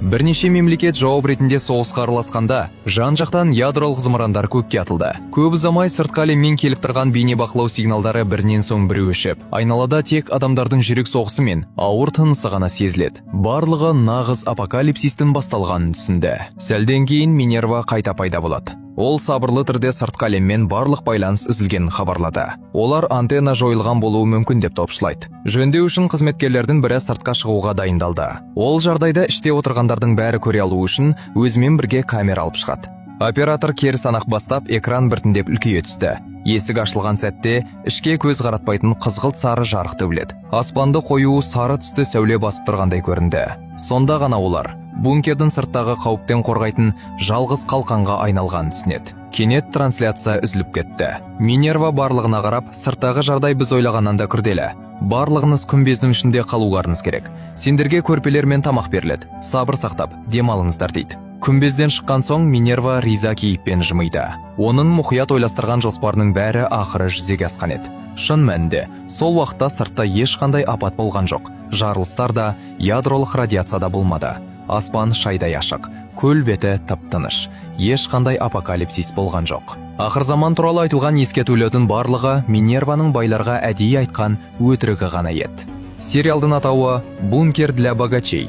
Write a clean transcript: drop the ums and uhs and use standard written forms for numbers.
Бірнеше мемлекет жауап ретінде соғысқа араласқанда, жан-жақтан ядролық зымырандар көкке атылды. Көп ұзамай сыртқы әлеммен келіп тұрған бейнебақылау сигналдары бірінен соң бірі өшіп, айналада тек адамдардың жүрек соғысы мен ауыр тынысы ғана сезіледі. Барлығы нағыз апокалипсистің басталғанын түсінді. Сәлден кейін Минерва қайта пайда болады. Ол сабырлы түрде сыртқы әлеммен барлық байланыс үзілгенін хабарлады. Олар антенна жойылған болуы мүмкін деп топшылайды. Жөндеу үшін қызметкерлердің бірі сыртқа шығуға дайындалды. Ол жағдайда іште отырғандардың бәрі көре алу үшін өзімен бірге камера алып шығады. Оператор кері санақ бастап, экран біртіндеп үлкейе түсті. Есік ашылған сәтте ішке көз қаратпайтын қызғылт сары жарық төгіледі. Аспанды қою сары түсті сәуле басып тұрғандай көрінді. Сонда ғана олар бункердің сырттағы қауіптен қорғайтын жалғыз қалқанға айналғанын түсінеді. Кенет трансляция үзіліп кетті. Минерва барлығына қарап, сырттағы жағдай біз ойлағаннан да күрделі. Барлығыңыз күмбездің ішінде қалуларыңыз керек. Сендерге көрпелер мен тамақ беріледі. Сабыр сақтап, демалыңыздар дейді. Күмбезден шыққан соң Минерва риза кейіппен жымиды. Оның мұқият ойластырған жоспарының бәрі ақыры жүзеге асқан еді. Шын мәнінде, сол уақытта сыртта ешқандай апат болған жоқ. Жарылыстар да, ядролық радиация да болмады. Аспан шайдай ашық, көл беті тып-тыныш. Ешқандай апокалипсис болған жоқ. Ақыр заман туралы айтылған ескертулердің барлығы Минерваның байларға әдейі айтқан өтірігі ғана еді. Сериалдың атауы «Бункер для богачей».